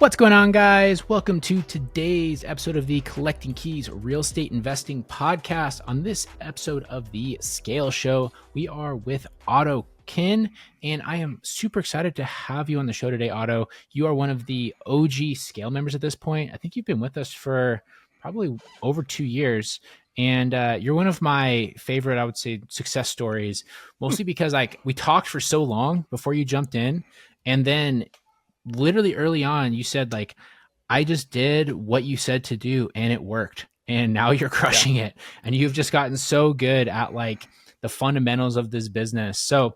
What's going on, guys? Welcome to today's episode of the Collecting Keys Real Estate Investing Podcast. On this episode of the Scale Show, we are with Otto Kinn, and I am super excited to have you on the show today, Otto. You are one of the OG Scale members at this point. I think you've been with us for probably over 2 years, and you're one of my favorite, I would say, success stories, mostly because we talked for so long before you jumped in, and then literally early on, you said I just did what you said to do and it worked. And now you're crushing it. And you've just gotten so good at the fundamentals of this business. So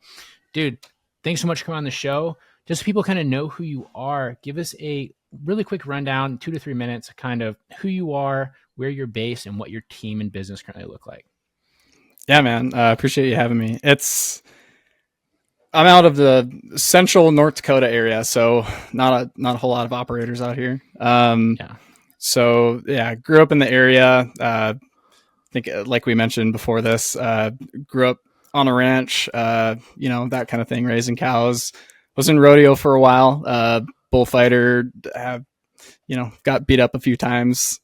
dude, thanks so much for coming on the show. Just so people kind of know who you are, give us a really quick rundown, 2 to 3 minutes, kind of who you are, where you're based, and what your team and business currently look like. Yeah, man. Appreciate you having me. I'm out of the central North Dakota area, so not a whole lot of operators out here. So yeah, grew up in the area. I think like we mentioned before this, grew up on a ranch, that kind of thing, raising cows. Was in rodeo for a while, bullfighter, got beat up a few times.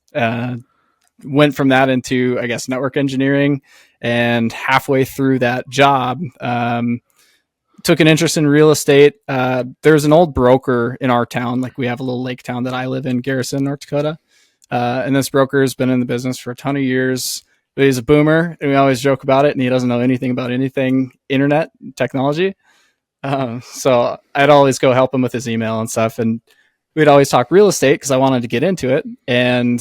Went from that into, I guess, network engineering, and halfway through that job, took an interest in real estate. There's an old broker in our town. We have a little lake town that I live in, Garrison, North Dakota. And this broker has been in the business for a ton of years, but he's a boomer, and we always joke about it. And he doesn't know anything about anything internet technology. So I'd always go help him with his email and stuff. And we'd always talk real estate because I wanted to get into it. And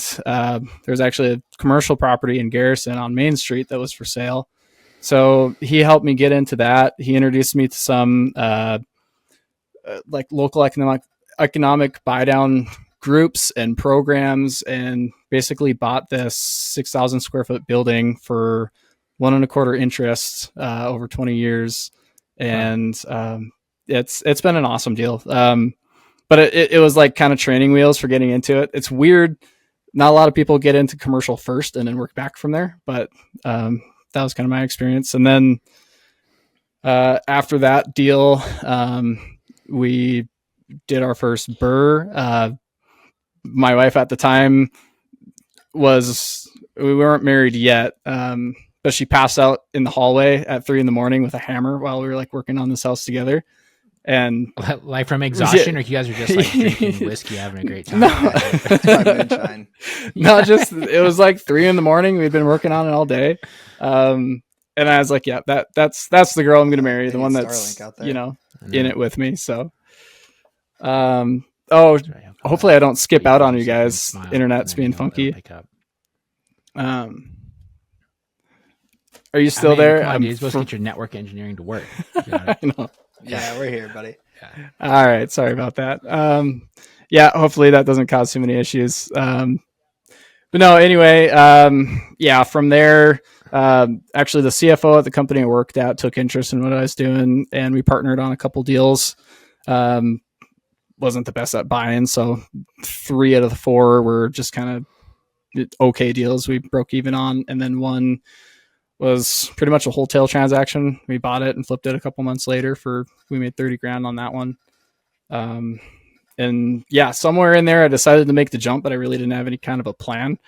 there's actually a commercial property in Garrison on Main Street that was for sale. So he helped me get into that. He introduced me to some local economic buy down groups and programs, and basically bought this 6,000 square foot building for 1.25% interest over 20 years. And it's been an awesome deal. But it was kind of training wheels for getting into it. It's weird. Not a lot of people get into commercial first and then work back from there. But that was kind of my experience. And then after that deal, we did our first BRRRR. My wife at the time we weren't married yet, but she passed out in the hallway at 3 a.m. with a hammer while we were working on this house together. And from exhaustion, or you guys are just drinking whiskey, having a great time? No, just it was 3 a.m. We'd been working on it all day. And I was like, yeah, that's the girl I'm going to marry, the one that's, in it with me. So, hopefully I don't skip out on you guys. Internet's being funky. Are you still there? You're supposed to get your network engineering to work. I know. Yeah, we're here, buddy. Yeah. All right. Sorry about that. Hopefully that doesn't cause too many issues. But no, anyway, from there, actually the CFO at the company I worked at took interest in what I was doing, and we partnered on a couple deals. Wasn't the best at buying, so 3 out of the 4 were just kind of okay deals we broke even on, and then one was pretty much a wholetail transaction. We bought it and flipped it a couple months later we made $30,000 on that one. And yeah, somewhere in there, I decided to make the jump, but I really didn't have any kind of a plan.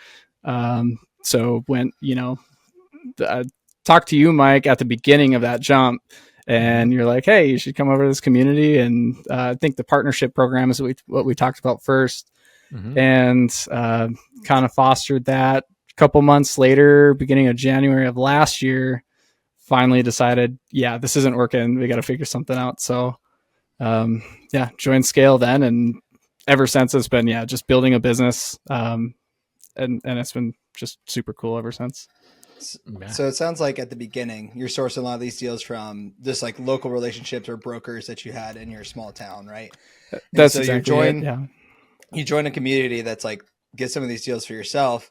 So went, I talked to you, Mike, at the beginning of that jump, and you're like, hey, you should come over to this community. And I think the partnership program is what we talked about first, and kind of fostered that. Couple months later, beginning of January of last year, finally decided, yeah, this isn't working. We got to figure something out. So, joined Scale then. And ever since it's been, just building a business. And it's been just super cool ever since. So it sounds like at the beginning, you're sourcing a lot of these deals from just local relationships or brokers that you had in your small town, right? That's so exactly it. Yeah. You join a community that's get some of these deals for yourself.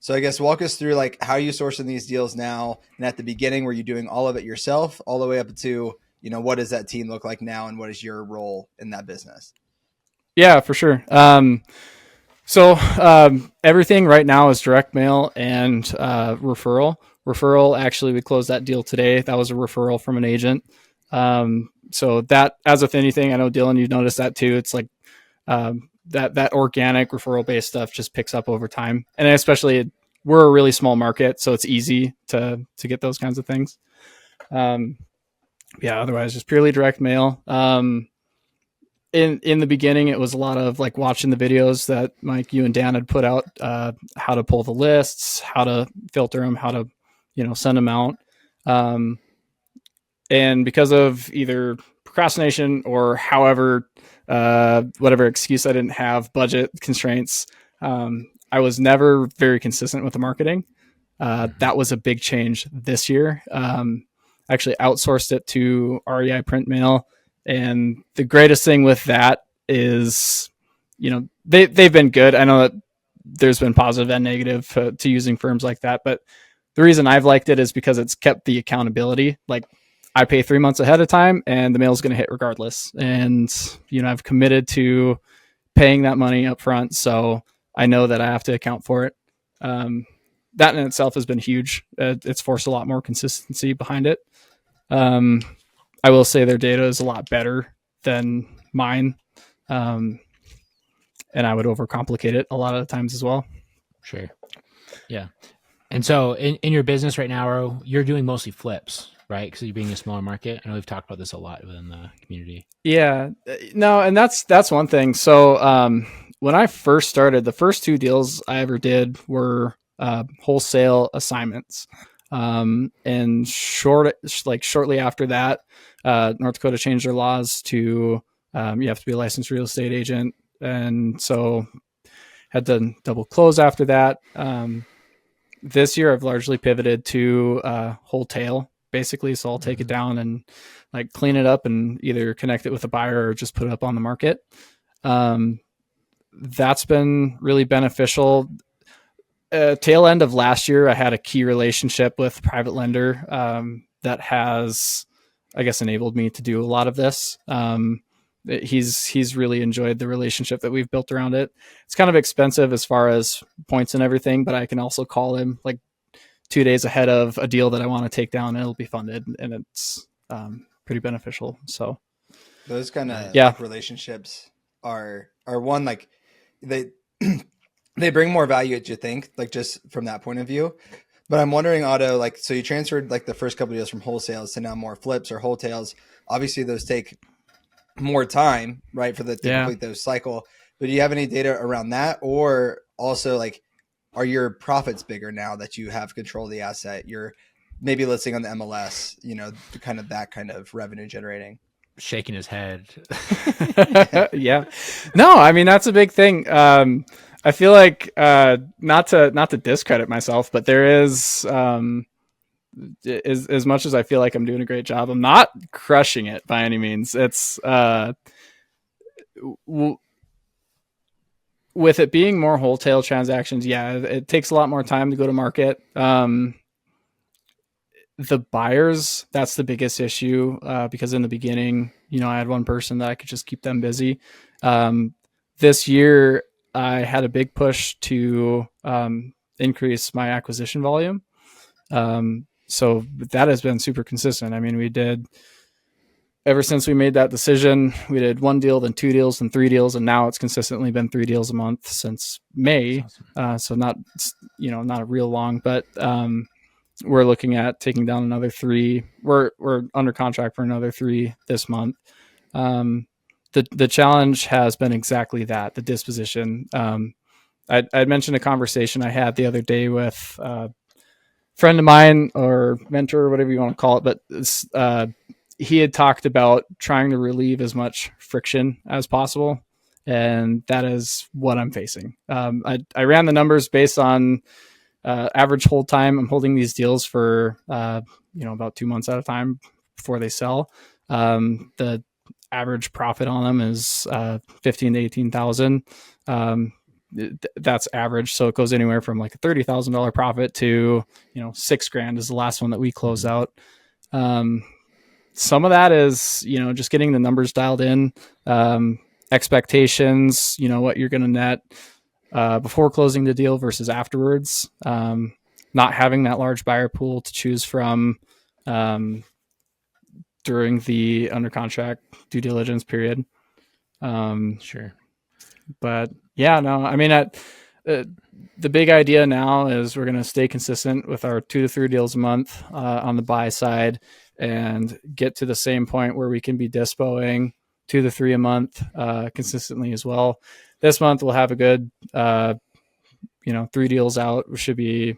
So I guess walk us through how are you sourcing these deals now? And at the beginning, were you doing all of it yourself all the way up to, what does that team look like now? And what is your role in that business? Yeah, for sure. So everything right now is direct mail and referral. Referral, actually, we closed that deal today. That was a referral from an agent. So that, as with anything, I know, Dylan, you've noticed that too. It's that organic referral based stuff just picks up over time. And especially we're a really small market, so it's easy to get those kinds of things. Otherwise just purely direct mail. In the beginning, it was a lot of like watching the videos that Mike, you and Dan had put out, how to pull the lists, how to filter them, how to, send them out. And because of either procrastination or whatever excuse I didn't have, budget constraints, I was never very consistent with the marketing. That was a big change this year. I actually outsourced it to REI Print Mail. And the greatest thing with that is, they've been good. I know that there's been positive and negative to using firms like that, but the reason I've liked it is because it's kept the accountability. Like I pay 3 months ahead of time and the mail's going to hit regardless. And, I've committed to paying that money up front. So I know that I have to account for it. That in itself has been huge. It's forced a lot more consistency behind it. I will say their data is a lot better than mine. And I would overcomplicate it a lot of the times as well. Sure. Yeah. And so in your business right now, you're doing mostly flips, right? Because you're being a smaller market. I know we've talked about this a lot within the community. Yeah. No, and that's one thing. So when I first started, the first 2 deals I ever did were wholesale assignments. And shortly after that, North Dakota changed their laws to you have to be a licensed real estate agent, and so had to double close after that. This year, I've largely pivoted to wholetail, basically. So I'll take it down and like clean it up and either connect it with a buyer or just put it up on the market. That's been really beneficial. Tail end of last year, I had a key relationship with a private lender that has, I guess, enabled me to do a lot of this. He's really enjoyed the relationship that we've built around it. It's kind of expensive as far as points and everything, but I can also call him like 2 days ahead of a deal that I want to take down and it'll be funded, and it's pretty beneficial. So those kind of relationships are one, like they bring more value at you think, like just from that point of view. But I'm wondering, Otto, like, so you transferred like the first couple of deals from wholesales to now more flips or wholetails. Obviously those take more time, right, for to complete those cycle. But do you have any data around that? Or also like, are your profits bigger now that you have control of the asset? You're maybe listing on the MLS, that kind of revenue generating. Shaking his head. Yeah. No, I mean, that's a big thing. I feel like not to discredit myself, but there is as much as I feel like I'm doing a great job, I'm not crushing it by any means. It's with it being more wholesale transactions, it takes a lot more time to go to market. The buyers, that's the biggest issue because in the beginning, I had one person that I could just keep them busy. This year, I had a big push to increase my acquisition volume. So that has been super consistent. I mean, ever since we made that decision, we did 1 deal, then 2 deals, then 3 deals, and now it's consistently been 3 deals a month since May. Awesome. So not a real long, but we're looking at taking down another 3. We're under contract for another 3 this month. The challenge has been exactly that, the disposition. I'd mentioned a conversation I had the other day with a friend of mine or mentor or whatever you want to call it, but he had talked about trying to relieve as much friction as possible, and that is what I'm facing. I ran the numbers based on average hold time. I'm holding these deals for about 2 months at a time before they sell. The average profit on them is 15 to 18,000. That's average. So it goes anywhere from like a $30,000 profit to, $6,000 is the last one that we closed out. Some of that is, just getting the numbers dialed in, expectations, what you're going to net before closing the deal versus afterwards. Not having that large buyer pool to choose from during the under contract due diligence period. Sure. But yeah, no, I mean, the big idea now is we're going to stay consistent with our 2 to 3 deals a month on the buy side, and get to the same point where we can be dispoing 2 to 3 a month consistently as well. This month we'll have a good, 3 deals out. We should be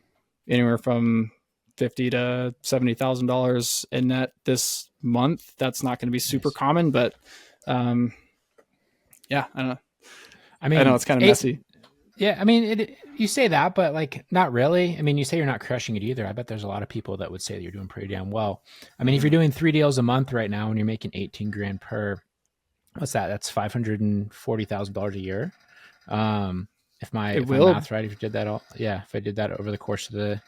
anywhere from $50,000 to $70,000 in net this month. That's not going to be super common, but yeah, I don't know. I know it's kind of messy. Yeah, I mean, you say that, but like, not really. I mean, you say you're not crushing it either. I bet there's a lot of people that would say that you're doing pretty damn well. I mean, if you're doing 3 deals a month right now and you're making 18 grand per, what's that? That's $540,000 a year. If my math's right, if you did that if I did that over the course of the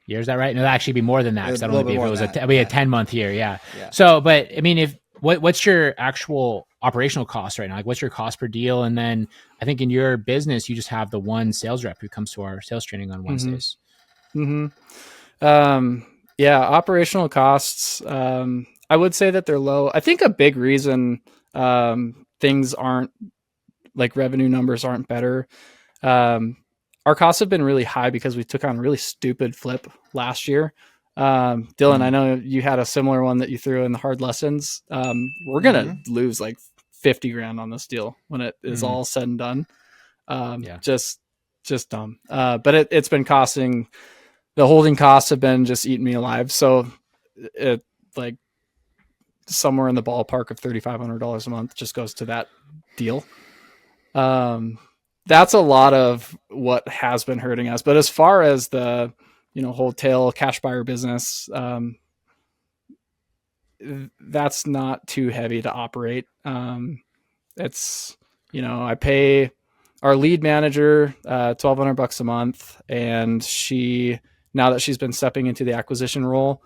year, is that right? No, that'd actually be more than that, because that'd only be if it was a 10-month year. Yeah. So, but I mean, what's your actual operational cost right now? Like, what's your cost per deal? And then I think in your business, you just have the one sales rep who comes to our sales training on Wednesdays. Yeah, operational costs. I would say that they're low. I think a big reason things aren't, like, revenue numbers aren't better. Our costs have been really high because we took on a really stupid flip last year. Dylan, I know you had a similar one that you threw in the hard lessons. We're going to lose like 50 grand on this deal when it is all said and done. Just dumb. But it's been costing, the holding costs have been just eating me alive. So it, like, somewhere in the ballpark of $3,500 a month just goes to that deal. That's a lot of what has been hurting us. But as far as the, wholetail cash buyer business, that's not too heavy to operate. It's, I pay our lead manager $1,200 a month, and now that she's been stepping into the acquisition role,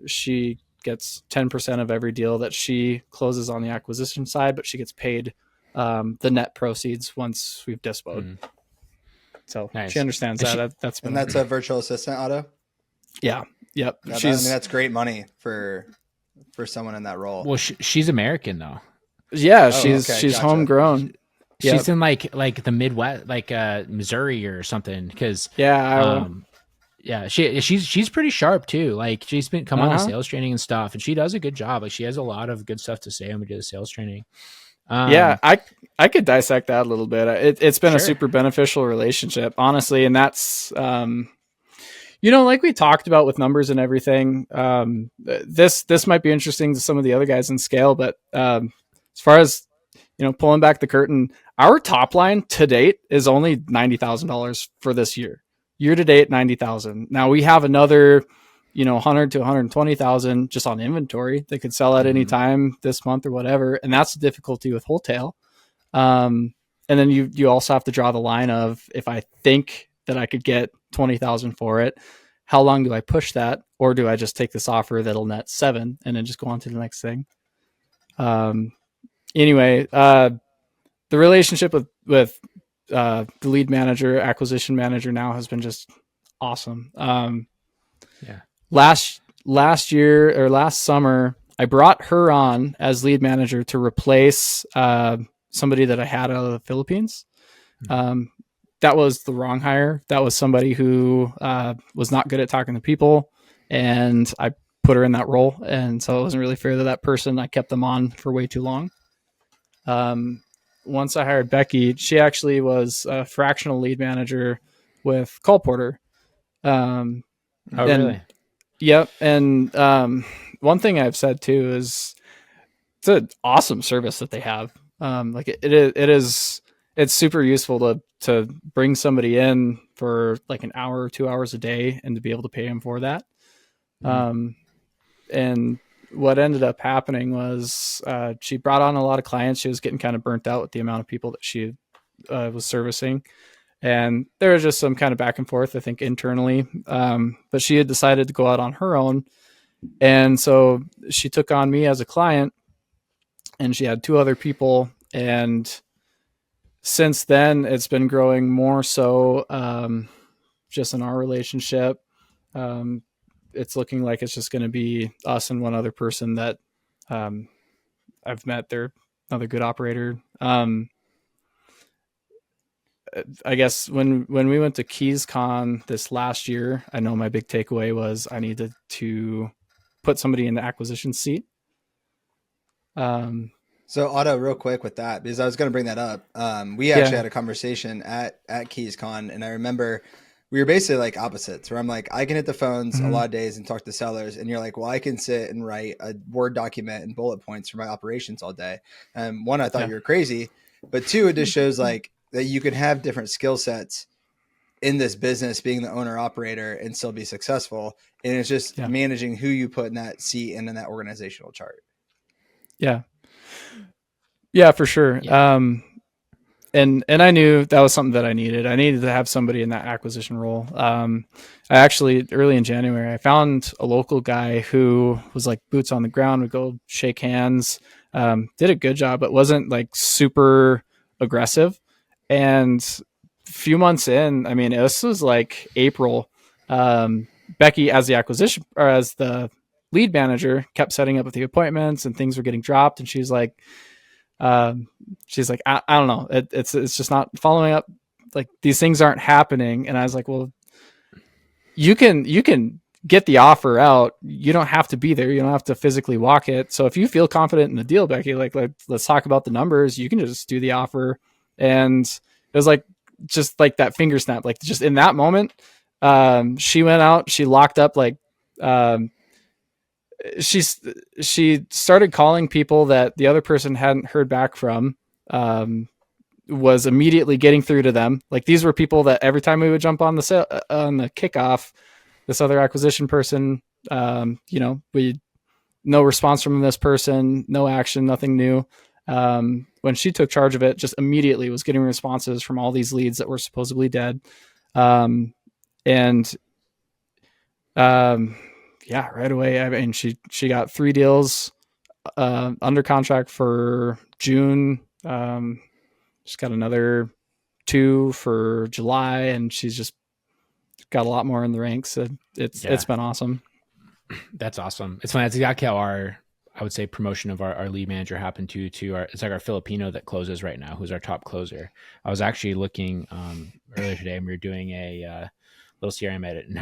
she gets 10% of every deal that she closes on the acquisition side, but she gets paid the net proceeds once we've dispoed. So nice. She understands that. And that's a virtual assistant, Otto? Yeah. Yep. That's great money for someone in that role. Well, she's American though. Yeah, she's gotcha. Homegrown. She's in like the Midwest, like Missouri or something. Because she's pretty sharp too. Like, she's been come on to sales training and stuff, and she does a good job. Like, she has a lot of good stuff to say when we do the sales training. I could dissect that a little bit. It's been a super beneficial relationship, honestly. And that's, like we talked about with numbers and everything, this might be interesting to some of the other guys in scale, but as far as, pulling back the curtain, our top line to date is only $90,000 for this year to date, 90,000. Now we have another, 100 to 120,000 just on inventory that could sell at any time this month or whatever. And that's the difficulty with wholetail. And then you also have to draw the line of, if I think that I could get 20,000 for it, how long do I push that? Or do I just take this offer that'll net 7 and then just go on to the next thing? Anyway, the relationship with the lead manager, acquisition manager now has been just awesome. Last year or last summer, I brought her on as lead manager to replace somebody that I had out of the Philippines. That was the wrong hire. That was somebody who was not good at talking to people, and I put her in that role. And so it wasn't really fair to that person. I kept them on for way too long. Once I hired Becky, she actually was a fractional lead manager with Call Porter. Really? Yep. And one thing I've said too is it's an awesome service that they have. It's super useful to bring somebody in for like an hour or 2 hours a day and to be able to pay them for that. And what ended up happening was she brought on a lot of clients. She was getting kind of burnt out with the amount of people that she was servicing. And there was just some kind of back and forth, I think, internally. But she had decided to go out on her own. And so she took on me as a client, and she had 2 other people. And since then, it's been growing more so just in our relationship. It's looking like it's just going to be us and one other person that I've met. They're another good operator. I guess when we went to KeysCon this last year, I know my big takeaway was I needed to put somebody in the acquisition seat. So Otto, real quick with that, because I was going to bring that up. We actually had a conversation at KeysCon, and I remember we were basically like opposites, where I'm like, I can hit the phones a lot of days and talk to sellers, and you're like, well, I can sit and write a Word document and bullet points for my operations all day. One, I thought you were crazy, but two, it just shows like that you can have different skill sets in this business, being the owner operator, and still be successful. And it's just managing who you put in that seat and in that organizational chart. Yeah, for sure. Yeah. And I knew that was something that I needed. I needed to have somebody in that acquisition role. I actually, early in January, I found a local guy who was like boots on the ground, would go shake hands, did a good job, but wasn't like super aggressive. And a few months in, I mean, this was like April, Becky, as the acquisition or as the lead manager, kept setting up with the appointments and things were getting dropped. And she's like, I don't know. It's just not following up. Like these things aren't happening. And I was like, well, you can get the offer out. You don't have to be there. You don't have to physically walk it. So if you feel confident in the deal, Becky, like let's talk about the numbers. You can just do the offer. And it was like, just like that finger snap, like just in that moment, she went out, she locked up, like, she started calling people that the other person hadn't heard back from, was immediately getting through to them. Like these were people that every time we would jump on the kickoff, this other acquisition person, we no response from this person, no action, nothing new. When she took charge of it, just immediately was getting responses from all these leads that were supposedly dead. Right away. I mean, she got 3 deals under contract for June. She's got another 2 for July, and she's just got a lot more in the ranks. It's been awesome. That's awesome. It's funny. That's exactly how I would say promotion of our lead manager happened to it's like our Filipino that closes right now, who's our top closer. I was actually looking earlier today, and we were doing a little CRM edit, and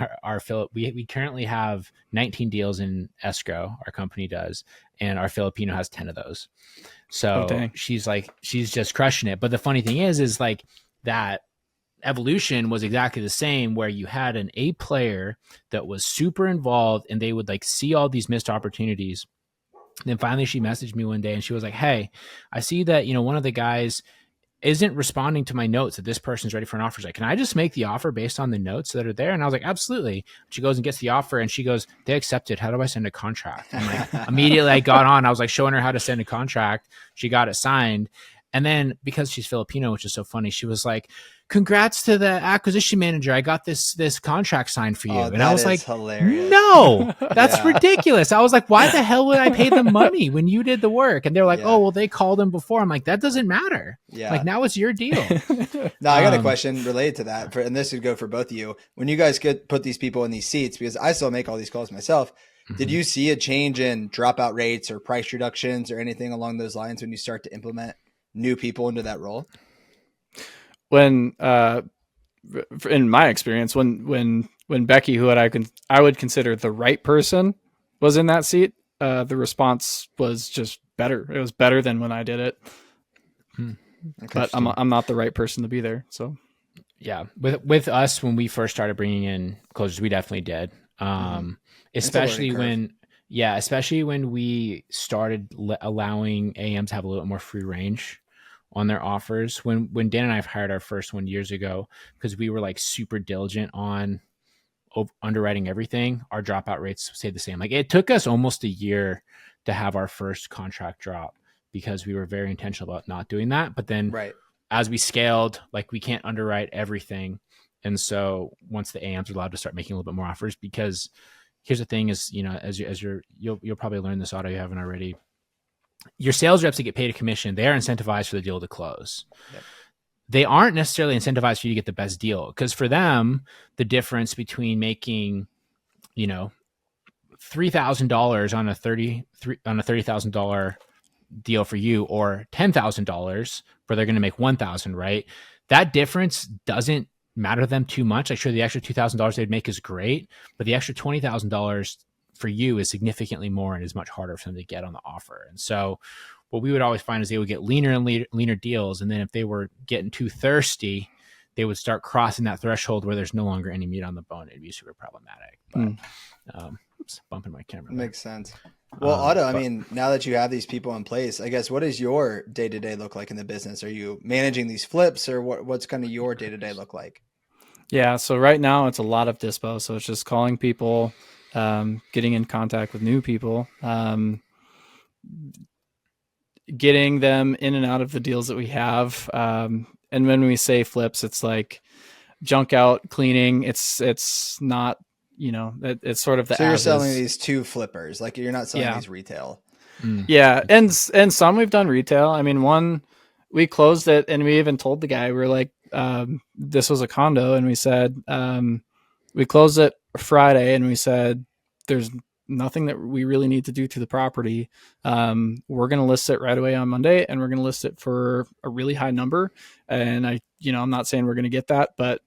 we currently have 19 deals in escrow. Our company does, and our Filipino has 10 of those. So she's just crushing it. But the funny thing is like that evolution was exactly the same, where you had an A player that was super involved, and they would like see all these missed opportunities. And then finally she messaged me one day, and she was like, hey, I see that, one of the guys isn't responding to my notes that this person's ready for an offer. She's like, can I just make the offer based on the notes that are there? And I was like, absolutely. She goes and gets the offer, and she goes, they accepted. How do I send a contract? And like immediately I got on, I was like showing her how to send a contract. She got it signed. And then because she's Filipino, which is so funny, she was like, congrats to the acquisition manager. I got this contract signed for you. And I was like, hilarious. No, that's ridiculous. I was like, why the hell would I pay them money when you did the work? And they're like, oh, well, they called him before. I'm like, that doesn't matter. Yeah. Like now it's your deal. No, I got a question related to that. And this would go for both of you. When you guys could put these people in these seats, because I still make all these calls myself, did you see a change in dropout rates or price reductions or anything along those lines when you start to implement new people into that role? When in my experience, when Becky, who I would consider the right person, was in that seat, the response was just better. It was better than when I did it. But I'm not the right person to be there. So yeah, with us, when we first started bringing in closers, we definitely did. Especially when we started allowing AMs to have a little bit more free range on their offers. When Dan and I hired our first one years ago, because we were like super diligent on underwriting everything, our dropout rates stayed the same. Like it took us almost a year to have our first contract drop, because we were very intentional about not doing that. But then as we scaled, like we can't underwrite everything. And so once the AMs are allowed to start making a little bit more offers, because here's the thing is, you'll probably learn this, Otto, you haven't already. Your sales reps that get paid a commission, they are incentivized for the deal to close. Yep. They aren't necessarily incentivized for you to get the best deal, because for them, the difference between making, $3,000 on a $30,000 deal for you, or $10,000 where they're going to make $1,000, right? that difference doesn't matter to them too much. Like, sure, the extra $2,000 they'd make is great, but the extra $20,000 for you is significantly more and is much harder for them to get on the offer. And so what we would always find is they would get leaner and leaner deals. And then if they were getting too thirsty, they would start crossing that threshold where there's no longer any meat on the bone. It'd be super problematic. But oops, bumping my camera. Makes sense. Well, Otto, I mean, now that you have these people in place, I guess, what does your day-to-day look like in the business? Are you managing these flips, or what's kind of your day-to-day look like? Yeah. So right now it's a lot of dispo. So it's just calling people, getting in contact with new people, getting them in and out of the deals that we have. And when we say flips, it's like junk out cleaning. It's not, it's sort of the, so you're selling these to flippers, like you're not selling these retail. Yeah. And some we've done retail. I mean, one, we closed it and we even told the guy, we were like, this was a condo. And we said, we closed it Friday and we said, there's nothing that we really need to do to the property. We're going to list it right away on Monday, and we're going to list it for a really high number. And I'm not saying we're going to get that, but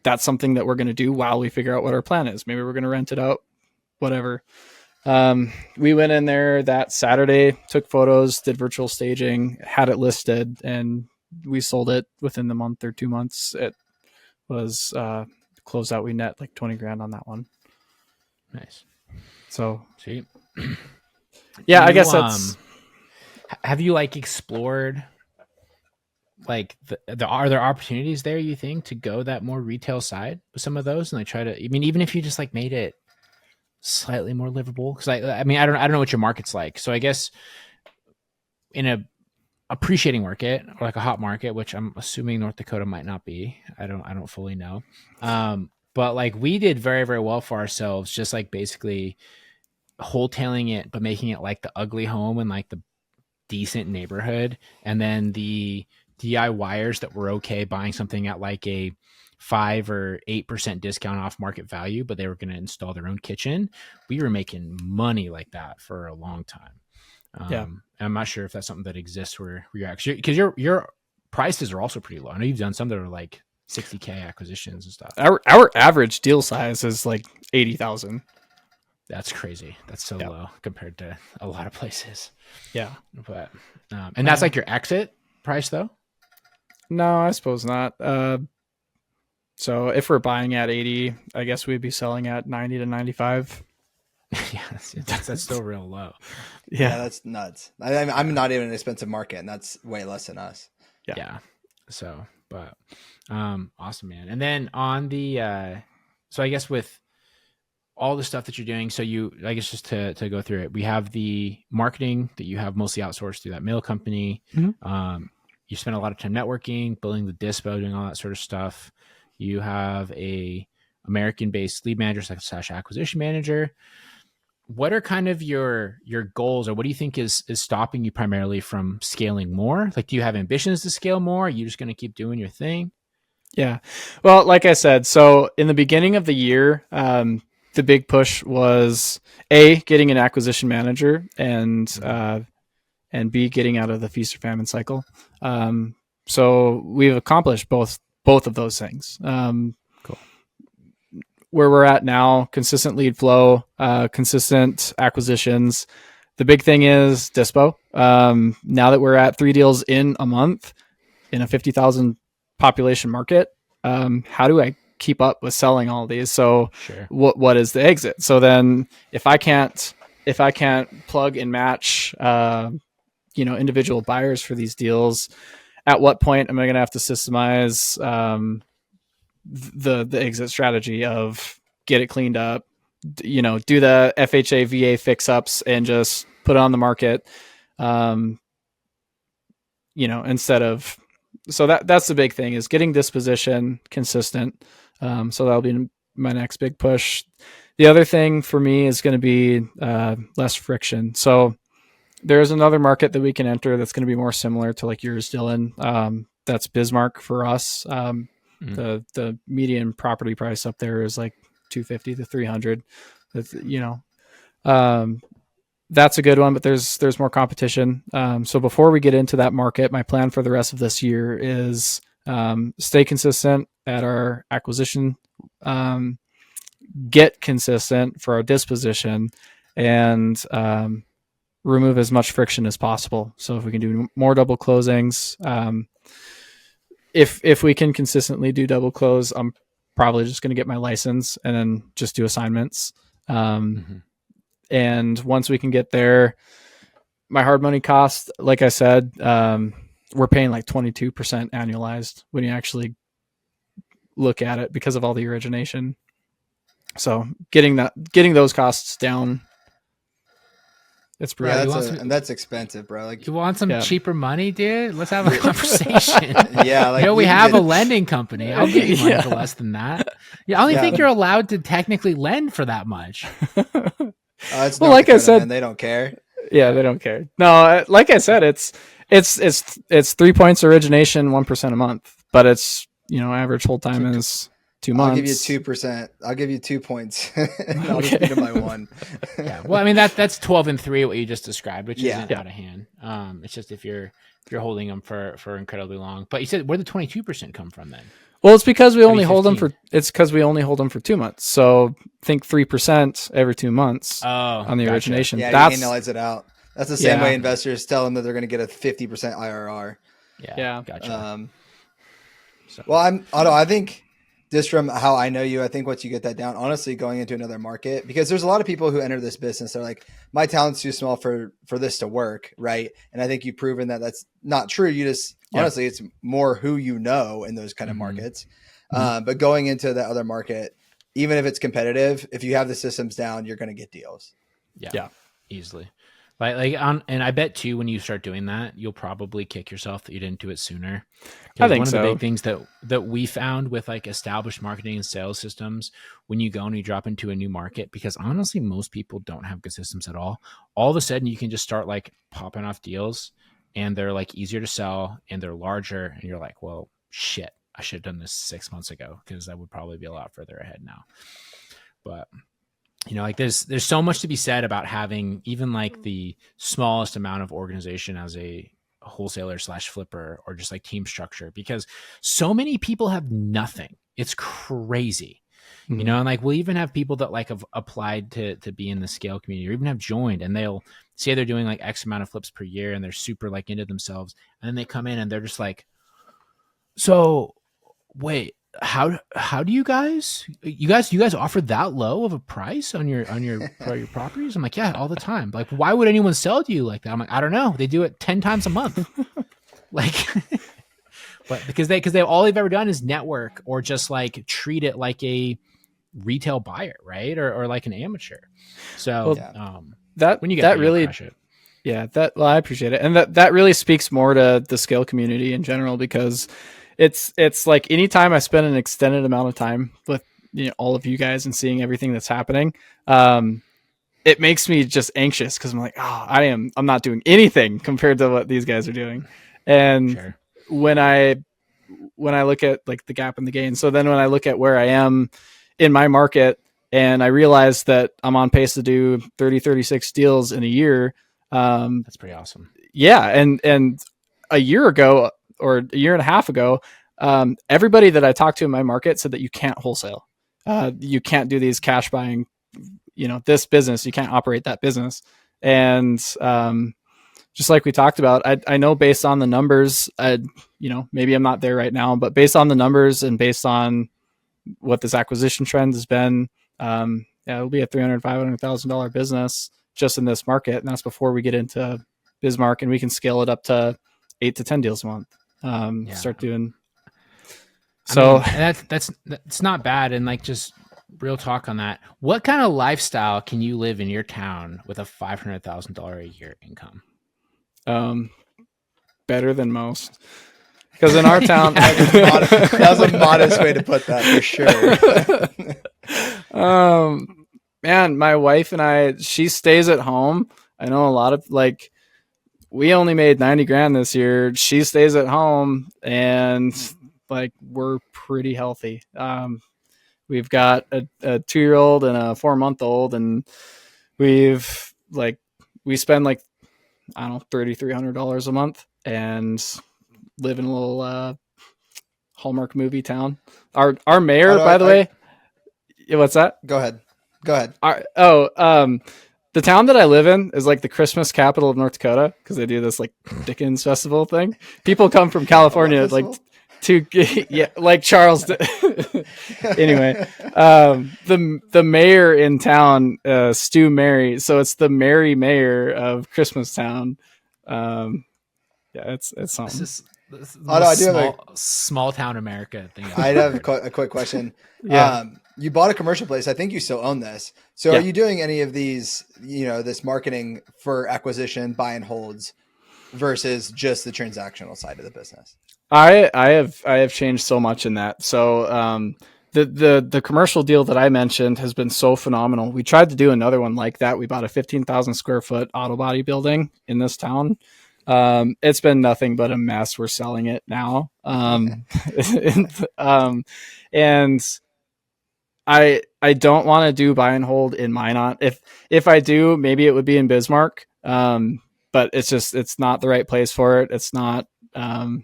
that's something that we're going to do while we figure out what our plan is. Maybe we're going to rent it out, whatever. We went in there that Saturday, took photos, did virtual staging, had it listed, and we sold it within the month or 2 months. It was closed out. We net like 20 grand on that one. Nice. So, see, yeah, I guess that's. Have you explored are there opportunities there, you think, to go that more retail side with some of those, and try to, even if you just made it slightly more livable? Because I don't know what your market's like. So I guess in a appreciating market, or a hot market, which I'm assuming North Dakota might not be. I don't fully know. But we did very, very well for ourselves, just basically wholetailing it, but making it the ugly home and the decent neighborhood. And then the DIYers that were okay buying something at a 5 or 8% discount off market value, but they were going to install their own kitchen. We were making money like that for a long time. And I'm not sure if that's something that exists where you're actually, because your prices are also pretty low. I know you've done some that are $60K acquisitions and stuff. Our average deal size is 80,000. That's crazy. That's so low compared to a lot of places. Yeah. But and that's your exit price though? No, I suppose not. So if we're buying at 80, I guess we'd be selling at 90 to 95. Yeah, that's still real low. Yeah, that's nuts. I'm not even an expensive market, and that's way less than us. Yeah. So, but awesome, man. And then on the so I guess with all the stuff that you're doing, so I guess just to go through it, we have the marketing that you have mostly outsourced through that mail company. Mm-hmm. You spend a lot of time networking, building the dispo, doing all that sort of stuff. You have a American-based lead manager / acquisition manager. What are kind of your goals, or what do you think is stopping you primarily from scaling more? Do you have ambitions to scale more? Are you just going to keep doing your thing? Yeah. Well, like I said, so in the beginning of the year, the big push was getting an acquisition manager, and B, getting out of the feast or famine cycle. So we've accomplished both of those things. Cool. Where we're at now, consistent lead flow, consistent acquisitions. The big thing is dispo. Now that we're at 3 deals in a month in a 50,000 population market, how do I keep up with selling all these? So sure. What is the exit? So then if I can't plug and match, individual buyers for these deals, at what point am I going to have to systemize, the exit strategy of get it cleaned up, do the FHA VA fix ups and just put it on the market, instead of, so that's the big thing, is getting disposition consistent. So that'll be my next big push. The other thing for me is going to be less friction. So there's another market that we can enter that's going to be more similar to yours, Dylan. That's Bismarck for us. The median property price up there is $250 to $300. That's a good one, but there's more competition. So before we get into that market, my plan for the rest of this year is stay consistent at our acquisition, get consistent for our disposition, and remove as much friction as possible. So if we can do more double closings, if we can consistently do double close, I'm probably just going to get my license and then just do assignments. And once we can get there, my hard money cost, like I said, we're paying like 22% annualized when you actually look at it because of all the origination. So getting those costs down, it's pretty. And that's expensive, bro. Like, you want some cheaper money, dude? Let's have a conversation. Yeah, like, we have a lending company. I'll give you money for less than that. Yeah, I only think you're allowed to technically lend for that much. It's well, like Dakota, I said, man, they don't care. Yeah, they don't care. No, like I said, it's 3 points origination, 1% a month, but it's average hold time is 2 months. I'll give you 2%. I'll give you 2 points. I'll just beat them by 1. Yeah. Well, I mean that's 12 and 3 what you just described, which isn't out of hand. It's just if you're holding them for incredibly long. But you said where did the 22% come from then? Well, it's because we only hold them for 2 months. So think 3% every 2 months on the origination. Yeah, you analyze it out. That's the same way investors tell them that they're going to get a 50% IRR. Yeah. Gotcha. Well, Otto, I think just from how I know you, I think once you get that down, honestly, going into another market, because there's a lot of people who enter this business, they're like, my talent's too small for this to work, right? And I think you've proven that that's not true. You just honestly, it's more who you know in those kind of markets. But going into the other market, even if it's competitive, if you have the systems down, you're going to get deals. Yeah, easily. And I bet too, when you start doing that, you'll probably kick yourself that you didn't do it sooner. I think one of the big things that we found with like established marketing and sales systems, when you go and you drop into a new market, because honestly, most people don't have good systems at all. All of a sudden, you can just start like popping off deals, and they're like easier to sell, and they're larger, and you're like, well, shit, I should have done this 6 months ago because I would probably be a lot further ahead now. But like there's so much to be said about having even like the smallest amount of organization as a wholesaler / flipper, or just like team structure, because so many people have nothing. It's crazy. And like we'll even have people that like have applied to be in the scale community, or even have joined, and they'll say they're doing like X amount of flips per year and they're super like into themselves, and then they come in and they're just like, so wait, how do you guys offer that low of a price on your properties? I'm like, yeah, all the time. Like, why would anyone sell to you like that? I'm like, I don't know. They do it 10 times a month. Like, but because they all they've ever done is network, or just like treat it like a retail buyer, right? Or like an amateur. So when you get that really crush it. Yeah, I appreciate it. And that really speaks more to the scale community in general, because it's like anytime I spend an extended amount of time with all of you guys and seeing everything that's happening, it makes me just anxious, because I'm like, I'm not doing anything compared to what these guys are doing. And when I look at like the gap in the gain, so then when I look at where I am in my market, and I realize that I'm on pace to do 36 deals in a year, that's pretty awesome. Yeah, and a year ago, or a year and a half ago, everybody that I talked to in my market said that you can't wholesale. You can't do these cash buying, this business, you can't operate that business. And just like we talked about, I know based on the numbers, maybe I'm not there right now, but based on the numbers and based on what this acquisition trend has been, it'll be a $300,000, $500,000 business just in this market. And that's before we get into Bismarck, and we can scale it up to 8 to 10 deals a month. Start doing. So that's not bad. And like, just real talk on that. What kind of lifestyle can you live in your town with a $500,000 a year income? Better than most. Because in our town, that was a modest way to put that, for sure. Man, my wife and she stays at home. I know a lot of like, we only made 90 grand this year. She stays at home, and like, we're pretty healthy. We've got a 2-year-old and a 4-month-old, and we spend like, I don't know, $3,300 a month, and live in a little Hallmark movie town. Our mayor, by the way. What's that? Go ahead. The town that I live in is like the Christmas capital of North Dakota because they do this like Dickens festival thing. People come from California like to like Charles. Anyway, the mayor in town, Stu Mary. So it's the Merry Mayor of Christmas Town. It's something. This I do have a small town America thing. I'd have a quick question. Yeah. You bought a commercial place. I think you still own this. So are you doing any of these, this marketing for acquisition, buy and holds versus just the transactional side of the business? I have changed so much in that. So the commercial deal that I mentioned has been so phenomenal. We tried to do another one like that. We bought a 15,000 square foot auto body building in this town. It's been nothing but a mess. We're selling it now. And I don't want to do buy and hold in Minot. If I do, maybe it would be in Bismarck. But it's not the right place for it. It's not, I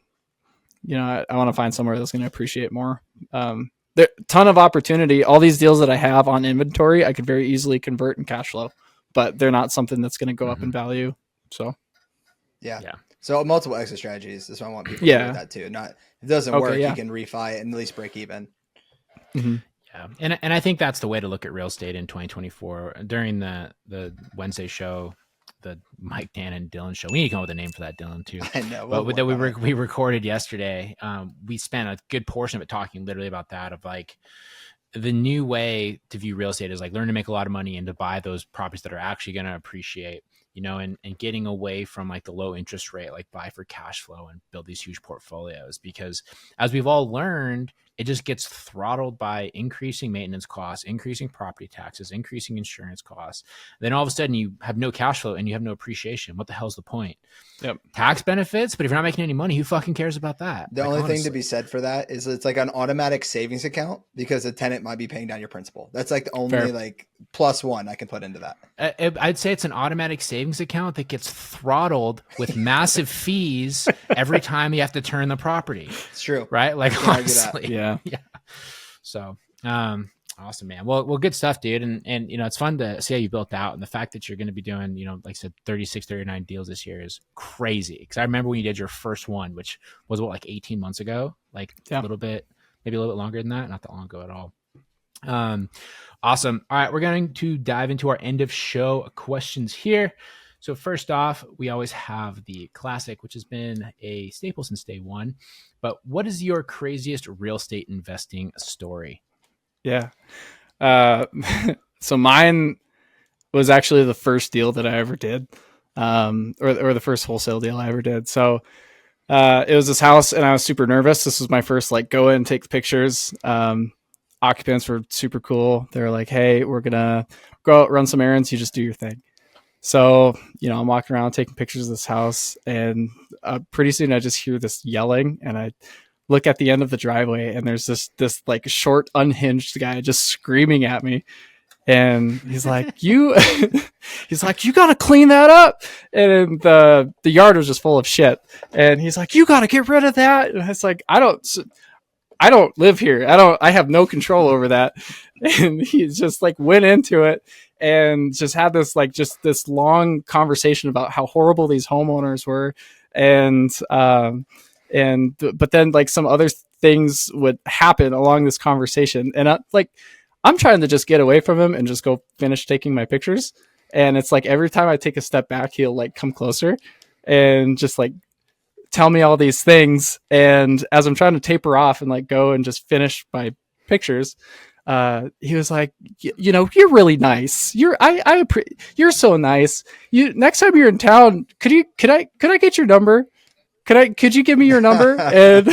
want to find somewhere that's going to appreciate more. There ton of opportunity. All these deals that I have on inventory, I could very easily convert in cash flow, but they're not something that's going to go up in value. So. Yeah. So multiple exit strategies. That's why I want people to do that too. Not, if it doesn't work, you can refi it and at least break even. Mm-hmm. Yeah. And I think that's the way to look at real estate in 2024. During the Wednesday show, the Mike, Dan, and Dylan show. We need to come up with a name for that, Dylan, too. I know. But that we recorded yesterday. We spent a good portion of it talking literally about that, of like the new way to view real estate is like learn to make a lot of money and to buy those properties that are actually going to appreciate, and getting away from like the low interest rate, like buy for cash flow and build these huge portfolios. Because as we've all learned, it just gets throttled by increasing maintenance costs, increasing property taxes, increasing insurance costs. Then all of a sudden you have no cash flow and you have no appreciation. What the hell's the point? Yep. Tax benefits, but if you're not making any money, who fucking cares about that? The only thing to be said for that is it's like an automatic savings account because the tenant might be paying down your principal. That's like the only like plus one I can put into that. I'd say it's an automatic savings account that gets throttled with massive fees every time you have to turn the property. It's true. Right? Like honestly. Yeah. So, awesome, man. Well, good stuff, dude. And it's fun to see how you built out, and the fact that you're going to be doing, like I said, 36, 39 deals this year is crazy. Cause I remember when you did your first one, which was like 18 months ago, like a little bit, maybe a little bit longer than that. Not that long ago at all. Awesome. All right. We're going to dive into our end of show questions here. So first off, we always have the classic, which has been a staple since day one. But what is your craziest real estate investing story? Yeah. So mine was actually the first deal that I ever did, or the first wholesale deal I ever did. So it was this house and I was super nervous. This was my first like go in, take the pictures. Occupants were super cool. They were like, hey, we're going to go out, run some errands. You just do your thing. So, I'm walking around taking pictures of this house, and pretty soon I just hear this yelling, and I look at the end of the driveway, and there's this like short, unhinged guy just screaming at me. And he's like, you got to clean that up. And the yard was just full of shit. And he's like, you got to get rid of that. And it's like, I don't live here. I have no control over that. And he just like went into it and just had this long conversation about how horrible these homeowners were. But then like some other things would happen along this conversation. And I'm trying to just get away from him and just go finish taking my pictures. And it's like, every time I take a step back, he'll like come closer and just like tell me all these things. And as I'm trying to taper off and like go and just finish my pictures, he was like, you're really nice. You're so nice. Next time you're in town, could I get your number? Could you give me your number? And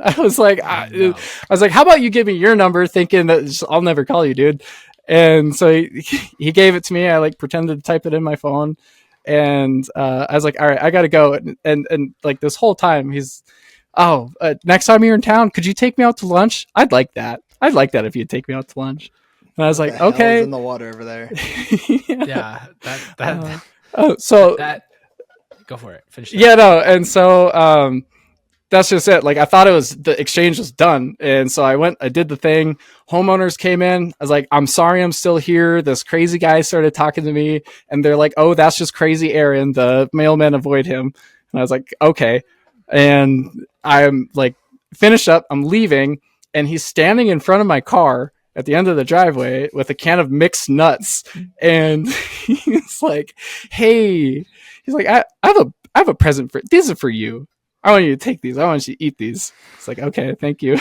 I was like, how about you give me your number, thinking that I'll never call you, dude. And so he gave it to me. I like pretended to type it in my phone. And I was like, all right, I got to go. And like this whole time he's, next time you're in town, could you take me out to lunch? I'd like that if you'd take me out to lunch. And I was like, okay. In the water over there. Yeah. So that, go for it. Finish that. Yeah, no. And so, that's just it. Like I thought the exchange was done. And so I did the thing. Homeowners came in. I was like, I'm sorry, I'm still here. This crazy guy started talking to me and they're like, oh, that's just crazy Aaron. The mailman, avoid him. And I was like, okay. And I'm like, finished up. I'm leaving. And he's standing in front of my car at the end of the driveway with a can of mixed nuts. And he's like, hey, he's like, I have a present for, these are for you. I want you to take these. I want you to eat these. It's like, okay, thank you.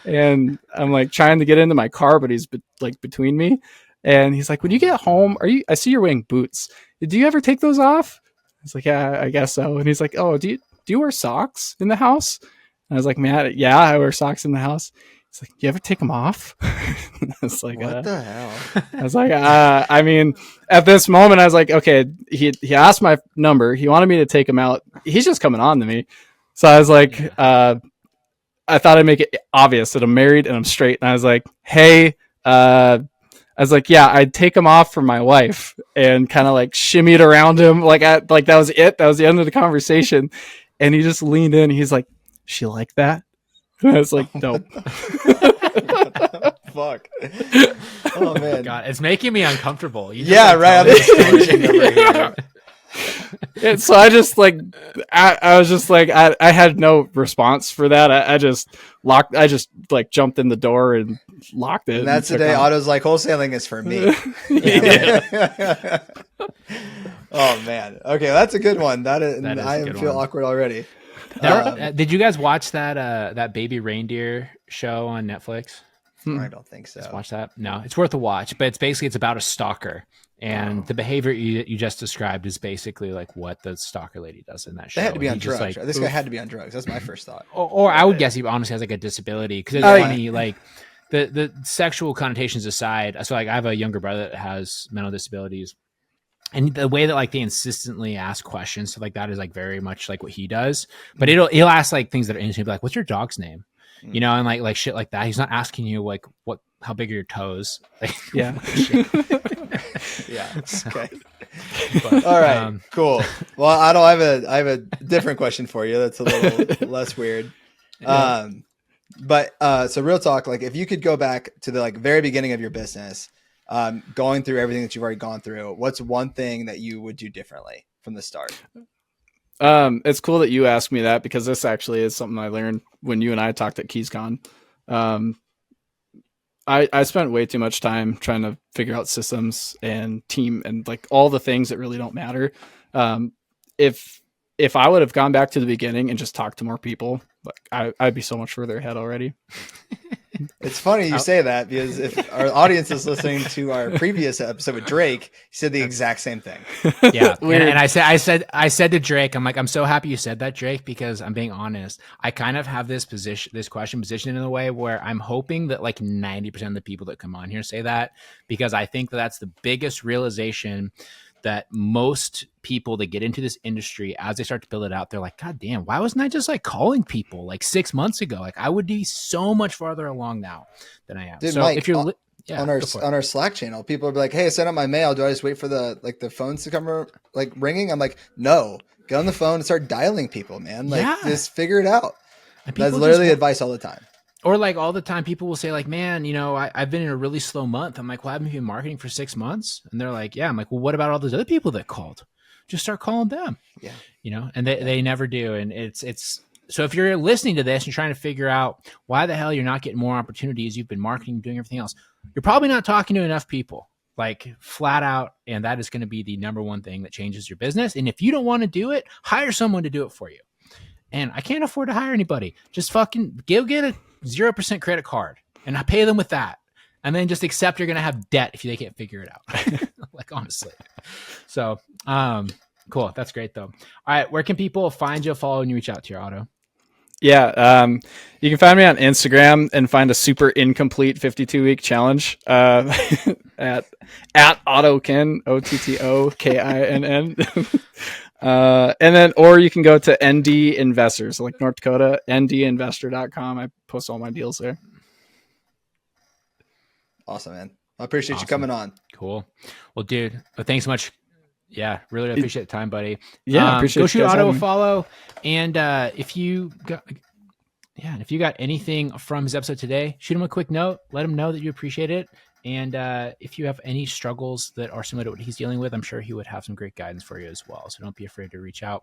And I'm like trying to get into my car, but he's like between me. And he's like, when you get home, I see you're wearing boots. Do you ever take those off? I was like, yeah, I guess so. And he's like, oh, do you wear socks in the house? And I was like, man, yeah, I wear socks in the house. He's like, you ever take them off? I was like, what the hell? I was like, I mean, at this moment, I was like, okay, he asked my number. He wanted me to take him out. He's just coming on to me. So I was like, I thought I'd make it obvious that I'm married and I'm straight. And I was like, hey, I was like, yeah, I'd take him off for my wife, and kind of like shimmied around him. Like that was it. That was the end of the conversation. And he just leaned in. He's like, she like that? And I was like, nope. Fuck. Oh man. God, it's making me uncomfortable. Right. And so I just like, I was just like, I had no response for that. I just like jumped in the door and locked it. And that's the day Otto's like, wholesaling is for me. Oh man. Okay. That's a good one. I feel awkward already. Did you guys watch that Baby Reindeer show on Netflix? I don't think so. Just watch that. No, it's worth a watch, but it's about a stalker, and the behavior you just described is basically like what the stalker lady does in that show. They had to be on drugs. Like, this guy had to be on drugs. That's my first thought. Or I would guess he honestly has like a disability, because it's funny, like the sexual connotations aside. So like I have a younger brother that has mental disabilities. And the way that like they insistently ask questions, stuff like that, is like very much like what he does. But he'll ask like things that are interesting, like, "What's your dog's name?" You know, and like shit like that. He's not asking you like how big are your toes? Like, yeah, yeah. Okay. But, all right, cool. Well, I have a different question for you. That's a little less weird. Yeah. So real talk, like if you could go back to the like very beginning of your business. Going through everything that you've already gone through, what's one thing that you would do differently from the start? It's cool that you asked me that, because this actually is something I learned when you and I talked at KeysCon. I spent way too much time trying to figure out systems and team and like all the things that really don't matter. If I would have gone back to the beginning and just talked to more people, like I'd be so much further ahead already. It's funny you say that, because if our audience is listening to our previous episode with Drake, he said the exact same thing. Yeah. and I said to Drake, I'm like, I'm so happy you said that, Drake, because I'm being honest. I kind of have this question positioned in a way where I'm hoping that like 90% of the people that come on here say that, because I think that's the biggest realization that most people that get into this industry, as they start to build it out, they're like, God damn, why wasn't I just like calling people like 6 months ago? Like I would be so much farther along now than I am. Dude, so Mike, if you're on our Slack channel, people will be like, hey, I sent out my mail. Do I just wait for the phones to come like ringing? I'm like, no, get on the phone and start dialing people, man. Like just figure it out. That's literally advice all the time. Or like all the time people will say like, man, you know, I've been in a really slow month. I'm like, well, haven't you been marketing for 6 months? And they're like, yeah. I'm like, well, what about all those other people that called? Just start calling them. Yeah. You know, and they never do. And it's so if you're listening to this and you're trying to figure out why the hell you're not getting more opportunities, you've been marketing, doing everything else, you're probably not talking to enough people, like flat out. And that is going to be the number one thing that changes your business. And if you don't want to do it, hire someone to do it for you. And I can't afford to hire anybody. Just fucking get a 0% credit card and I pay them with that. And then just accept you're going to have debt if they can't figure it out. Like, honestly. So, cool. That's great though. All right. Where can people find you, follow, and you reach out to your Otto? Yeah. You can find me on Instagram and find a super incomplete 52-week challenge, at Otto Kinn, OTTOKINN. And then, or you can go to ND Investors, like North Dakota, ndinvestor.com. I post all my deals there. Awesome, man. I appreciate you coming on. Cool. Well, dude, thanks so much. Yeah, really appreciate the time, buddy. Yeah, appreciate go shoot Otto a me. follow, and if you got anything from his episode today, shoot him a quick note. Let him know that you appreciate it. And if you have any struggles that are similar to what he's dealing with, I'm sure he would have some great guidance for you as well. So don't be afraid to reach out.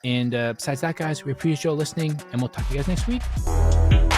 And besides that, guys, we appreciate you all listening, and we'll talk to you guys next week.